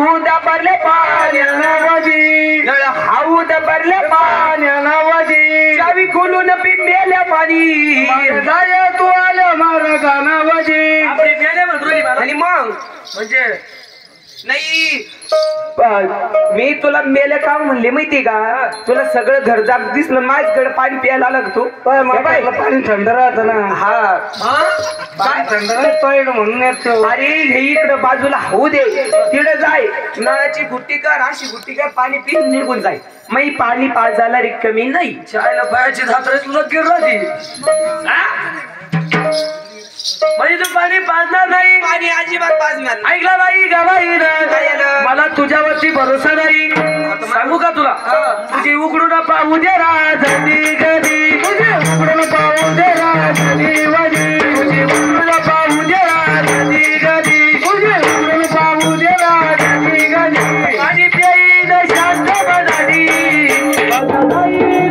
हौद भरले पाण्यावजी हौद भरले पाण्यावजी चावी खोलून पिंबेल्या पाणी जाय तू आलं मार गानावजी आणि मग म्हणजे नाही मी तुला मेले का म्हणले माहिती का तुला सगळं घरदार दिसलं माझ्याकडे पाणी प्यायला आलं तू पाणी थंड राहत ना हा थंड म्हणून अरे हे इकडं बाजूला होऊ दे तिकडे जाय नळाची गुट्टी कर अशी गुट्टी कर पाणी पिऊन निघून जाय मग पाणी पाजायला रिकामी नाही चायला पायाची धात्र तुला गिरला ती म्हणजे तू पाणी पाजणार नाही पाणी अजिबात पाजणार ऐकला बाई गा बाई मला तुझ्यावरती भरोसा नाही सांगू का तुला तुझी उघडून पाहू दे राजनी गदी तुझे उघडून पाहू दे राजनी वदी तुझे उघडून पाहू दे राजनी गदी तुझे उघडून पाहू दे राजनी गदी आणि प्यायी शांत बनाडी शांत बनाडी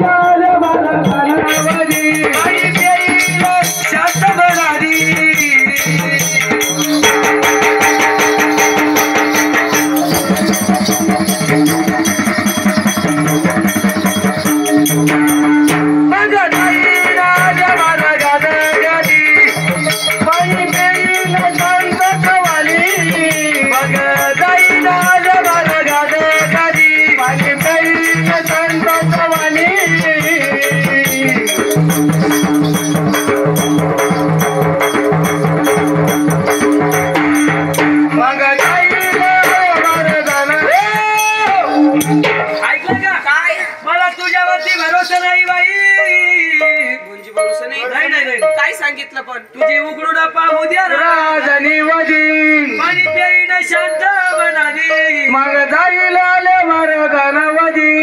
सांगितलं पण तुझे उघडून पाहू द्या राजनी वदी पाणी प्यायला शांत बनाडी मग जाईल आले मार गानावदी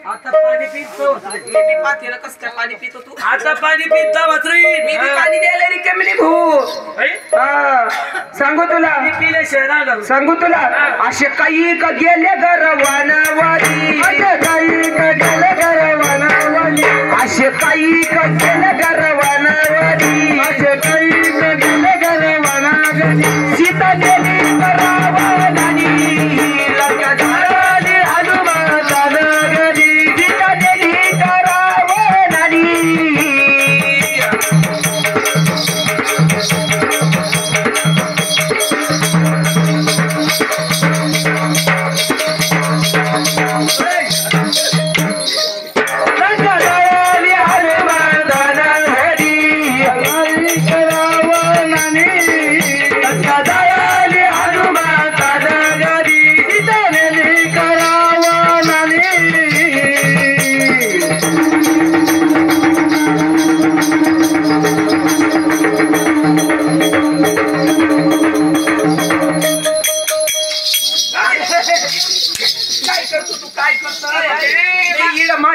आता पाणी पितो मी बी पाहते ना कस काय पाणी पितो तू आता पाणी पिता वाचरी मी बी पाणी द्यायला रिकामी नाही भाऊ सांगू तुला मी पिले शहराला सांगू तुला असे काही का गेले गरवानावदी असे काही का गेले गरवानावदी असे काही का गेले गरवानावदी असे काही का गेले गरवानावदी सीता गेली गरवानानी लंका झाली हनुमान गदी सीता गेली गरवानानी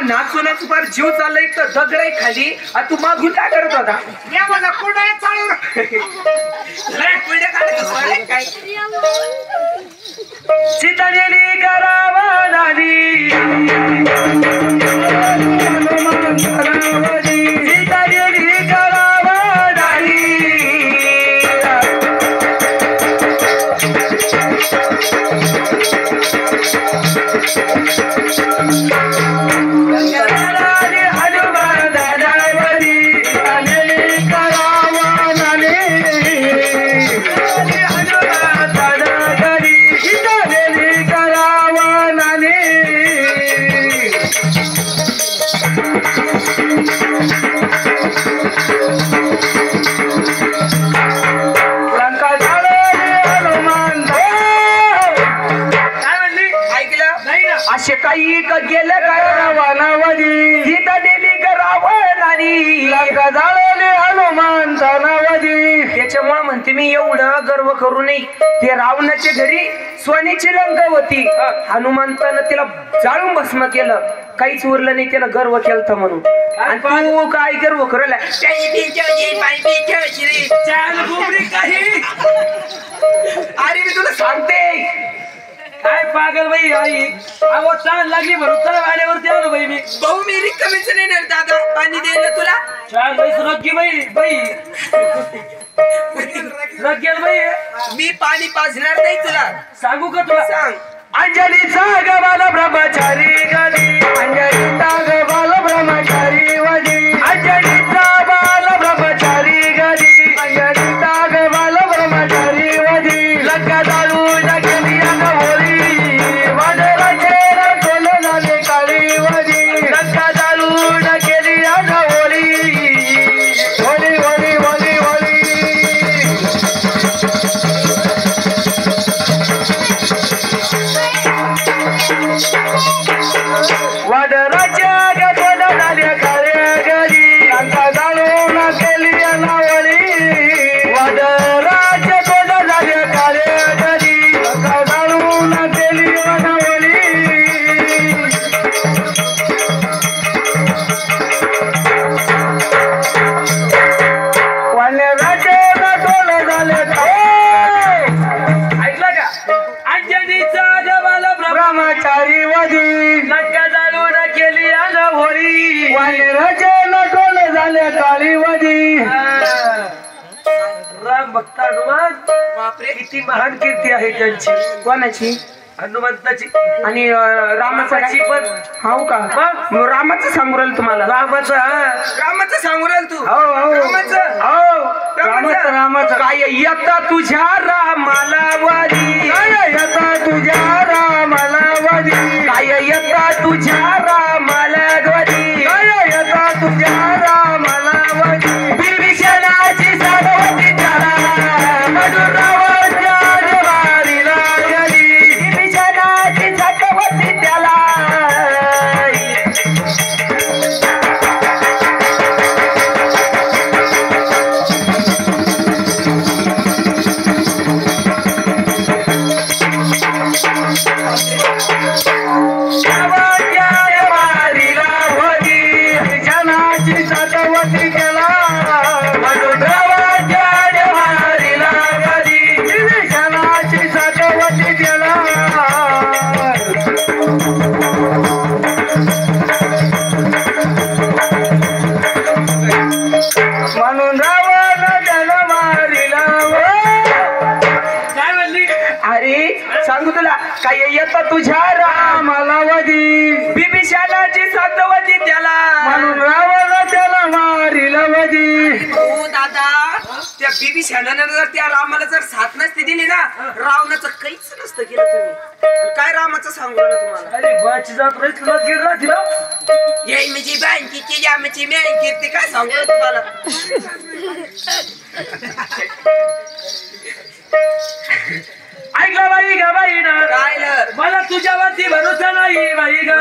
नाचूनच फार जीव चाललाय तर दगडाई खाली तू मागून काय करत होता मला कुठे चालू सीतानेली करावा नानी सीतानेली करावा नानी असे काही का गेलं रावणावधी सीता देवी का रावणानी लंका जाळले हनुमान जाणावधी त्याच्यामुळे म्हणते मी एवढं गर्व करू नये ते रावणाच्या घरी सोन्याची लंका होती हनुमंतानं तिला जाळून भस्म केलं काहीच उरलं नाही त्यानं गर्व केलं म्हणून आणि तू काय गर्व करायला अरे मी तुला सांगते काय पागल बाई आई आवाज चाल लागली भरून चला वाड्यावरती आलो बाई मी भाऊ मी रिकामीच नाही दादा पाणी द्यायला तुला चाल बाई सुरत की बाई बाई लगेल बाई मी पाणी पाजणार नाही तुला. सांगू का तुला? सांग. अंजलीचा गबाल ब्रह्मचारी गली अंजलीचा गबाल ब्रह्मचारी वजी अंजलीचा बाल ब्रह्मचारी गली अंजलीचा गबाल ब्रह्मचारी वजी लग्न दारू गेली होळी वादळाचे रंगोल झाले काळी वजी लग्न दारू गेली होळी होळी होळी होळी होळी वादळाच्या गजल झाल्या काळ्या गली अंगा जाळून केली नावळी वादळाच्या गजल झाल्या काळ्या गली अंगा जाळून केली नावळी वादळाचे गजल झाले ऐकलं का? अंजनीचा गबाल ब्रह्मचारी वधी लंका जाळून केली होळी वानराचे नटोल झाले काळी वधी राम भक्त हनुमान बापरे. किती महान कीर्ती आहे त्यांची. कोणाची? हनुमंताची आणि रामाची पण हाऊ का? मग रामाचं सांगू राहिलं तुम्हाला. रामाचं रामाचं सांगू राहिल तू. हो हो रामाचं. रामाचं रामाचं काय येता तुझ्या रामाला वादी काय येता तुझ्या रामाला वादी काय येता तुझ्या रामाला वादी काय येता तुझ्या रामाला वादी बिभीषणाची साधवती त्याला मधुरावच्या जवारीला गेली बिभीषणाची साधवती त्याला म्हणून रावण त्याला मारिला. काय म्हणली? अरे सांगू तुला काय येतं तुझ्या रामाला वधी बिभीषणाची सातवती त्याला म्हणून रावण त्याला मारिला वधी. हो दादा, त्या बिभीषणानं जर त्या रामाला जर साथ नसती दिली ना, रावणाचं काहीच नसतं केलं तुम्ही. आणि काय रामाचं सांगू राहिलं तुम्हाला? अरे बाची जात रे तुला गिरला तिला ये म्हणजे बँकेची आमची बँकेची काय सांगू राहिलं तुम्हाला? ऐकला बाई ग बाई ना काय ल? मला तुझ्यावरती भरोसा नाही बाई ग.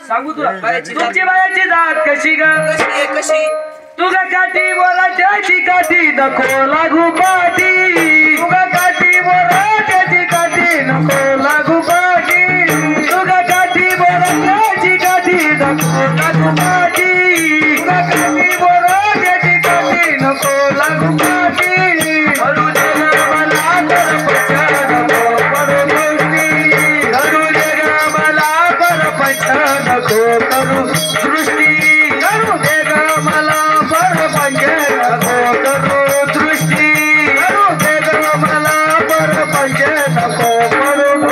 सांगू तुला बायाची जात. तुमची बायाची जात कशी ग? कशी आहे, कशी? तुगा काठी बोराच्याची काठी नको लागू पाठी तुगा काठी बोराच्याची काठी नको लागू पाठी तुगा काठी बोराच्याची काठी नको लागू पाठी तुगा काठी बोराच्याची काठी नको लागू पाठी हळू जगा मला तर पछा नको करू दृष्टी हळू जगा मला तर पछा नको करू दृष्टी हळू जगा मला परपंच नको करू दृष्टी हळू जगा मला परपंच नको करू.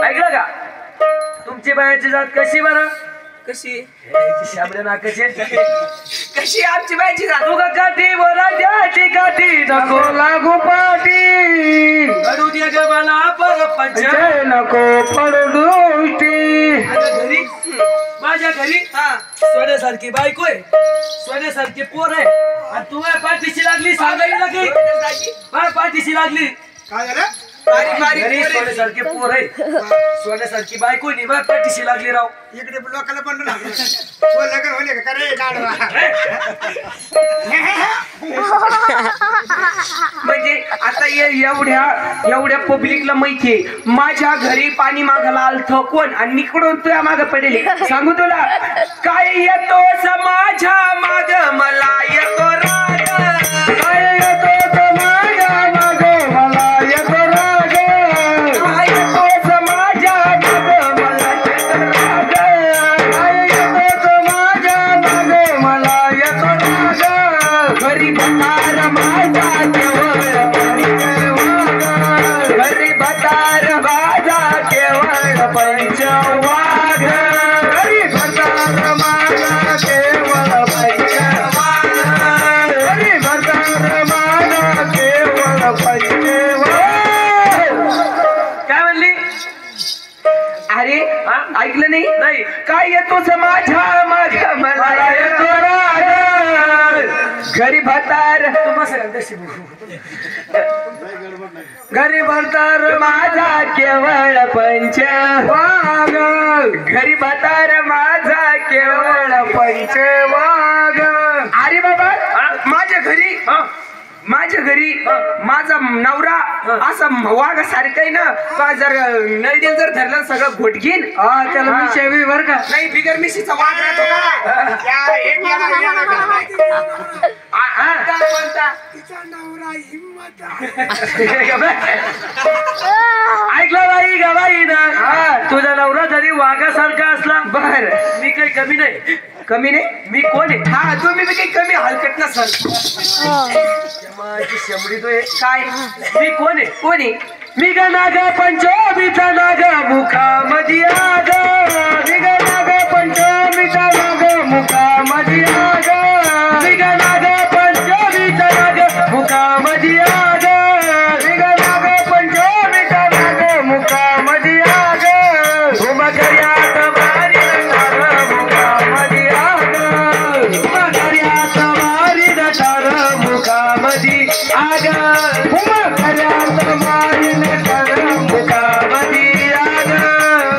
ऐकलं का? तुमची बायाची जात कशी बरं? कशी? शाबड्या नाकाचे कशी आमची बायची जात? तुगा काठी बोराच्याची काठी नको लागू पाठी करू दे ग मला परपंच नको पडू दृष्टी. माझ्या घरी हा. सोन्यासारखी बायको आहे सोन्यासारखी पोर आहे आणि तू माझ्या पाठीशी लागली सांगायला लागली माझ्या पाठीशी लागली. काय झालं? बारीक बारीक घरी पोरं. सोन्यासारखी पोर आहे सोन्यासारखी बायको नाही माझ्या पाठीशी लागली राव. इकडे लोकांना पण लागलं हो लग्न होणे का रे गाडवा. म्हणजे आता एवढ्या पब्लिकला माहितीये माझ्या घरी पाणी मागायला आलत कोण आणि निकडून तुझ्या माग पडेल. सांगू तुला काय येतो माझ्या माग मला येतो राग काय येतो माझ्या माग मला येतो राग काय येतो माझ्या माग मला येतो राग काय येतो माझ्या माग मला येतो राग घरी बसार भतार माझा केवळ पंचवाघ घरी भतार माझा केवळ पंचवाघ घरी भतार माझा केवळ पंचवाघ. काय म्हणली? अरे ऐकलं नाही? नाही. काय येतोस माझ्या माझ्या मला येतो राग घरी भतार घरी भतार माझा केवळ पंचवाघ घरी भतार माझा केवळ पंचवाघ. अरे बाबा माझ्या घरी माझा नवरा असा वाघासारखा आहे ना का जर नळदील जर धरलं सगळं घोट घेईन त्याला मी शेवी बर का? नाही बिगर मिशीचा वाघ राहतो का? काय बोलता? ऐकलं बाई गा बाई ना तुझा नवरा जरी वाघासारखा असला बर मी काही कमी नाही. कमी नाही मी कोण आहे? हा तुम्ही बी काही कमी हलकट नसल. माझी शेंबडी तो आहे. काय मी कोण आहे? कोणी मी ग नाग पंचमीचा नाग मुखामध्ये आग मी ग नाग पंचमीचा नाग मुखामध्ये आग मी ग नाग पंचमीचा नाग मुखामध्ये आग मी ग नाग पंचमीचा नाग मुखामध्ये आग उभा कर्यात मारी नटार मुखामध्ये आग उभा कर्यात मारी नटार मुखामध्ये आग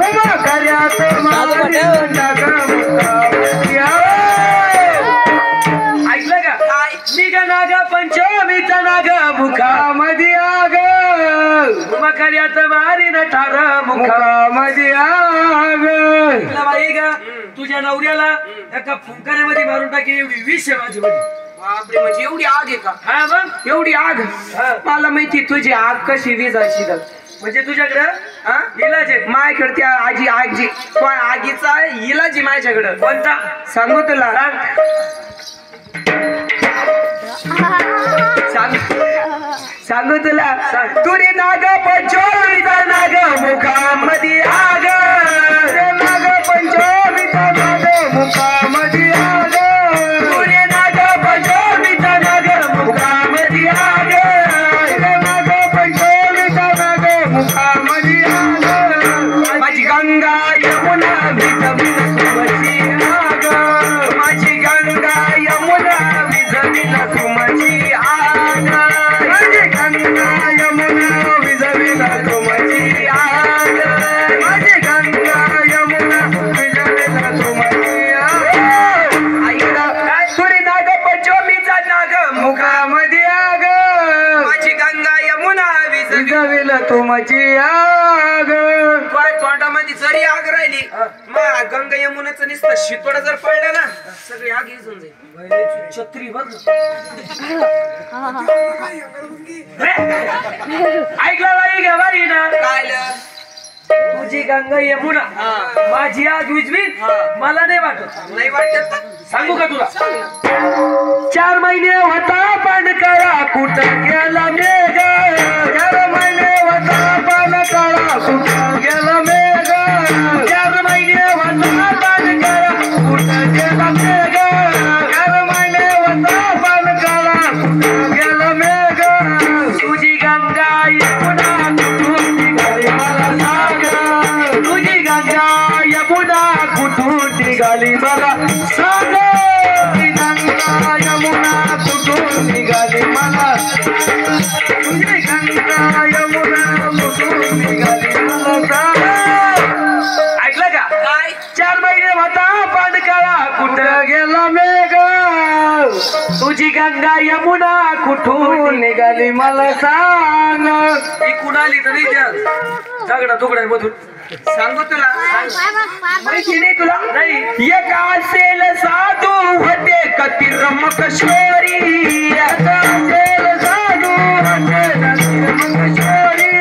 उभा कर्यात मारी ऐकलं का? मी ग नाग पंचमीचा नाग मुखामध्ये आग मकर्यात मारी न ठार मुखामध्ये आग. बाई ग तुझ्या नवऱ्याला एका फुंकाऱ्यामध्ये मारून टाकी एवढी विष आहे माझी मध्ये. बापरे म्हणजे एवढी आग आहे का? हा मग एवढी आग मला माहिती तुझी आग कशी विजायची तर म्हणजे तुझ्याकडं इलाज आहे. माझ्याकडे त्या आगी तो आगीचा इलाज आहे माझ्याकडं. कोणता सांगू तुला सांगू तुला तुरी नाग पंचमीचा नाग मुखामध्ये आग नाग पंचमीचा नाग मुखामध्ये आग तुरी नाग पंचमीचा नाग मुखामध्ये आग नाग पंचमीचा नाग मुखामध्ये आग माझी गंगा यमुना विजविन तुमची आग माझी गंगा यमुना विजविन तुमची आग माझी गंगा यमुना विजविन तुमची आग माझी गंगा यमुना विजविन तुमची आग. तुरी नाग पंचमीचा नाग मुखामध्ये आग माझी गंगा यमुना विजविन तुमची आग. तोंडामध्ये जरी आग राहिली मग गंगा यमुनाचं नुसतं शितोडा जर पडला ना सगळी आग विझून जाईल. छत्री बघ ऐकला बाई घ्या बाई ना काय तुझी गंगा यमुना माझी आग विजवीन मला नाही वाटत. नाही वाटत सांगू का तुला? 4 महिने होता पण करा कुठं गेला मेघ 4 महिने होता पण करा कुठं गेला मेघ 4 महिने होता पण करा कुठं गेला मेघ 4 महिने होता पण करा कुठं गेला मेघ तुझी गंगा यमुना कुठून निघाली मला सांग तुझी गंगा यमुना कुठून निघाली मला सांग तुझी गंगा यमुना कुठून निघाली मला तुझी गंगा यमुना कुठून निघाली मला सांग. ऐकलं का? काय 4 महिने होता पण कळा कुठं गेला मेघ तुझी गंगा यमुना कुठून निघाली मला सांग. ही कुणाली तरी त्या दगडा तुकड्यांमधून सांगू तुला माहिती नाही तुला नाही. एक असेल साधू होते कती रमकेश्वरी एक असेल साधू होते कती रमकेश्वरी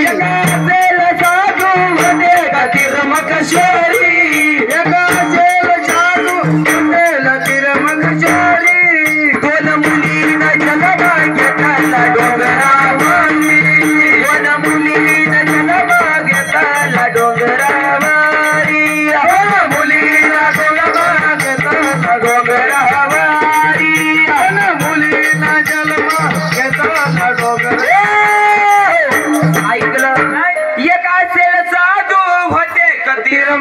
एक असेल साधू होते कती रमकेश्वरी एक असेल साधू होते कती रमकेश्वरी 2 मुलींना जलभाग्य त्याला डोंगरावरी 2 मुलींना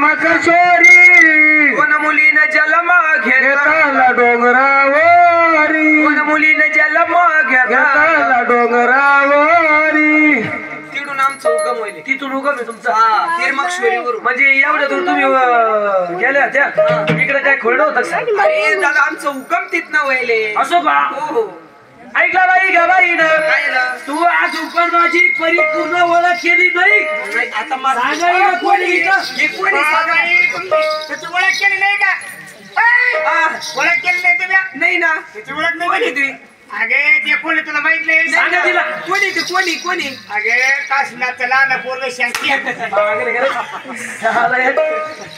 मकशोरी कोण मुलीनं जलमा घेतला घेताला डोंगरावरी कोण मुलीनं जलमा घेतला घेताला डोंगरावरी तिकडून आमचं उगम होईल तिथून उगम आहे तुमचा तिरमक्षोरीवरून म्हणजे एवढ्या दूर तुम्ही गेल्या त्या इकडे काय खोड होतं का? अरे दादा आमचं उगम तिथनं व्हायले असो का हो ऐकला बाई गा बाई काय ना तू आज उपकरणाची परिपूर्ण ओळख केली नाही नाही, आता मला सांगा हिला कोणी इथं? हे कोणी सांगा? त्याची ओळख केली नाही का आ, ओळख केली नाही तुम्ही नाही ना त्याची ओळख नाही कोणी केली? ती अगे ते कोणी तुला माहित नाही सांगा तिला. कोणी ती कोणी अगे काशीनाथचं लहान पोरग शांती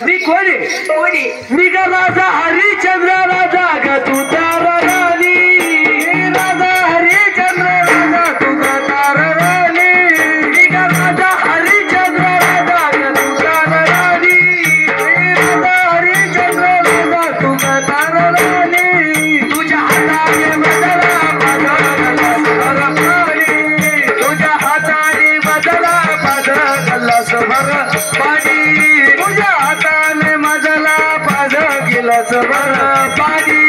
मी कोणी कोणी मी का राजा हरिश्चंद्र राजा ग तू तारा राणी राजा हरिश्चंद्र राजा तू तारा राणी मी का राजा हरिश्चंद्र राजा ग तू तारा राणी राजा हरिश्चंद्र राजा तू तारा राणी तुझ्या हाताने बदला तुझ्या हाताने बदला गिलास भर पाणी तुझ्या हाताने मजला पाज गिलास भर पाणी